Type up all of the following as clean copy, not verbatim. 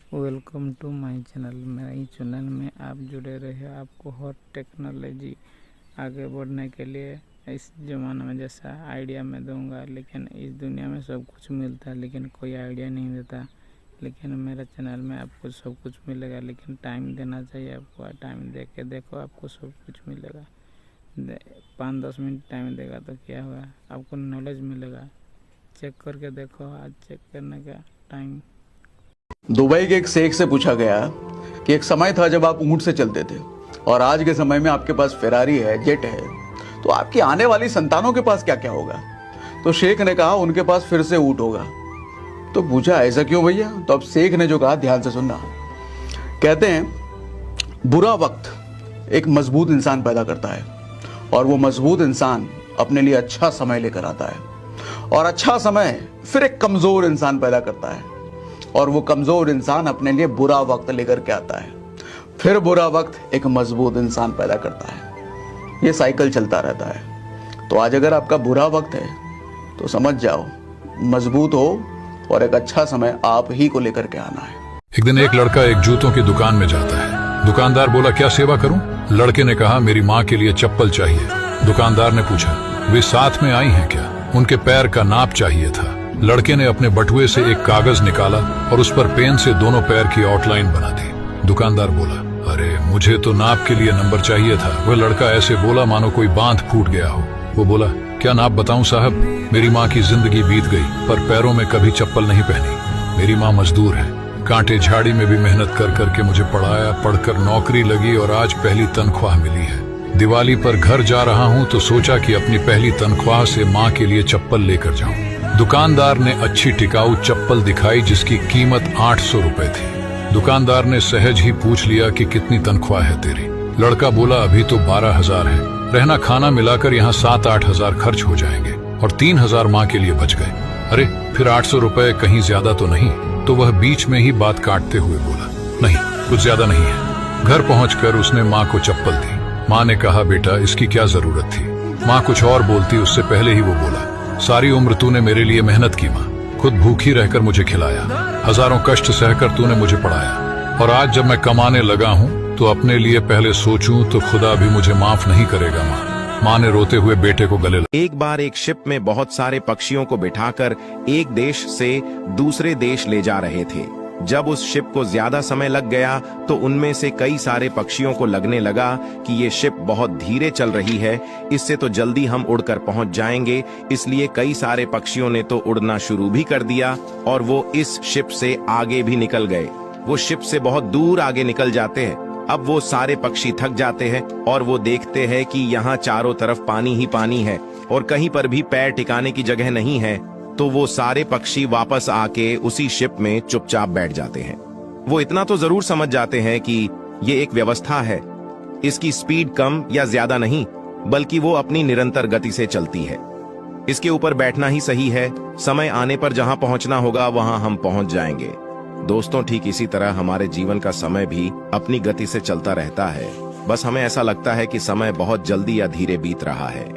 Welcome to my channel. मेरा ही channel में आप जुड़े रहे। आपको हर टेक्नोलॉजी आगे बढ़ने के लिए इस ज़माने में जैसा आइडिया मैं दूंगा। लेकिन इस दुनिया में सब कुछ मिलता है लेकिन कोई आइडिया नहीं देता। लेकिन मेरे चैनल में आपको सब कुछ मिलेगा, लेकिन टाइम देना चाहिए आपको। टाइम दे के देखो, आपको सब कुछ मिलेगा। 5-10 मिनट टाइम देगा तो क्या हुआ, आपको नॉलेज मिलेगा। चेक करके देखो, आज चेक करने का टाइम। दुबई के एक शेख से पूछा गया कि एक समय था जब आप ऊंट से चलते थे और आज के समय में आपके पास फेरारी है, जेट है, तो आपकी आने वाली संतानों के पास क्या क्या होगा। तो शेख ने कहा उनके पास फिर से ऊंट होगा। तो पूछा ऐसा क्यों भैया। तो अब शेख ने जो कहा ध्यान से सुनना। कहते हैं बुरा वक्त एक मजबूत इंसान पैदा करता है और वो मजबूत इंसान अपने लिए अच्छा समय लेकर आता है, और अच्छा समय फिर एक कमजोर इंसान पैदा करता है और वो कमजोर इंसान अपने लिए बुरा वक्त लेकर के आता है। फिर बुरा वक्त एक मजबूत इंसान पैदा करता है। ये साइकिल चलता रहता है। तो आज अगर आपका बुरा वक्त है तो समझ जाओ, मजबूत हो और एक अच्छा समय आप ही को लेकर के आना है। एक दिन एक लड़का एक जूतों की दुकान में जाता है। दुकानदार बोला क्या सेवा करूं? लड़के ने कहा मेरी माँ के लिए चप्पल चाहिए। दुकानदार ने पूछा वे साथ में आई हैं क्या? उनके पैर का नाप चाहिए था। लड़के ने अपने बटुए से एक कागज निकाला और उस पर पेन से दोनों पैर की आउटलाइन बना दी। दुकानदार बोला अरे मुझे तो नाप के लिए नंबर चाहिए था। वह लड़का ऐसे बोला मानो कोई बांध फूट गया हो। वो बोला क्या नाप बताऊं साहब, मेरी माँ की जिंदगी बीत गई पर पैरों में कभी चप्पल नहीं पहनी। मेरी माँ मजदूर है, कांटे झाड़ी में भी मेहनत कर करके मुझे पढ़ाया, पढ़कर नौकरी लगी और आज पहली तनख्वाह मिली है। दिवाली पर घर जा रहा हूँ तो सोचा कि अपनी पहली तनख्वाह से माँ के लिए चप्पल लेकर जाऊं। दुकानदार ने अच्छी टिकाऊ चप्पल दिखाई जिसकी कीमत 800 रुपए थी। दुकानदार ने सहज ही पूछ लिया कि कितनी तनख्वाह है तेरी? लड़का बोला अभी तो 12,000 है, रहना खाना मिलाकर यहाँ 7-8 हजार खर्च हो जाएंगे और 3,000 माँ के लिए बच गए। अरे फिर 800 रुपए कहीं ज्यादा तो नहीं? तो वह बीच में ही बात काटते हुए बोला नहीं, कुछ ज्यादा नहीं है। घर पहुंचकर उसने माँ को चप्पल दी। माँ ने कहा बेटा इसकी क्या जरूरत थी? माँ कुछ और बोलती उससे पहले ही वो बोला सारी उम्र तूने मेरे लिए मेहनत की माँ, खुद भूखी रहकर मुझे खिलाया, हजारों कष्ट सहकर तूने मुझे पढ़ाया, और आज जब मैं कमाने लगा हूँ तो अपने लिए पहले सोचूं तो खुदा भी मुझे माफ नहीं करेगा माँ। माँ ने रोते हुए बेटे को गले लगा। एक बार एक शिप में बहुत सारे पक्षियों को बिठाकर एक देश से दूसरे देश ले जा रहे थे। जब उस शिप को ज्यादा समय लग गया तो उनमें से कई सारे पक्षियों को लगने लगा कि ये शिप बहुत धीरे चल रही है, इससे तो जल्दी हम उड़कर पहुंच जाएंगे। इसलिए कई सारे पक्षियों ने तो उड़ना शुरू भी कर दिया और वो इस शिप से आगे भी निकल गए। वो शिप से बहुत दूर आगे निकल जाते हैं। अब वो सारे पक्षी थक जाते हैं और वो देखते हैं कि यहाँ चारों तरफ पानी ही पानी है और कहीं पर भी पैर टिकाने की जगह नहीं है। तो वो सारे पक्षी वापस आके उसी शिप में चुपचाप बैठ जाते हैं। वो इतना तो जरूर समझ जाते हैं कि ये एक व्यवस्था है, इसकी स्पीड कम या ज्यादा नहीं बल्कि वो अपनी निरंतर गति से चलती है। इसके ऊपर बैठना ही सही है, समय आने पर जहां पहुंचना होगा वहां हम पहुंच जाएंगे। दोस्तों ठीक इसी तरह हमारे जीवन का समय भी अपनी गति से चलता रहता है, बस हमें ऐसा लगता है कि समय बहुत जल्दी या धीरे बीत रहा है।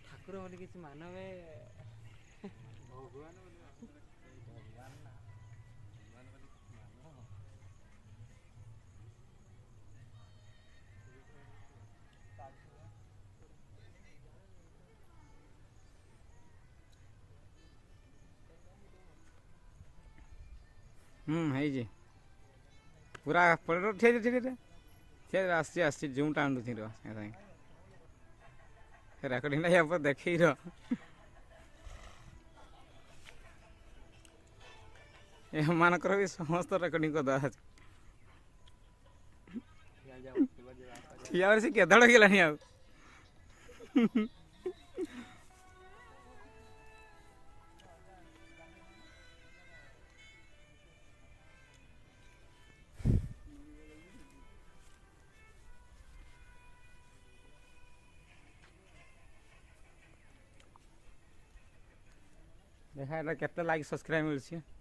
ଠାକୁର ବୋଲି କିଛି ମାନବେ ଭଗବାନ ହେଇଛି ପୁରା ପଳେଇ ଠିଆ ଠିଆ ଆସିଛି ଜୁମ୍ଟା ଆଣୁଥି ର ସାଙ୍ଗେ ସାଙ୍ଗେ ରେକର୍ଡିଂଟା ୟା ପରେ ଦେଖେଇ ର ଏମାନଙ୍କର ବି ସମସ୍ତ ରେକର୍ଡିଂ କରିଦେବା ଅଛି ଠିଆ ସେ କେତେବେଳେ ହେଇଗଲାଣି ଆଉ देखा केते लाइक सब्सक्राइब मिलছে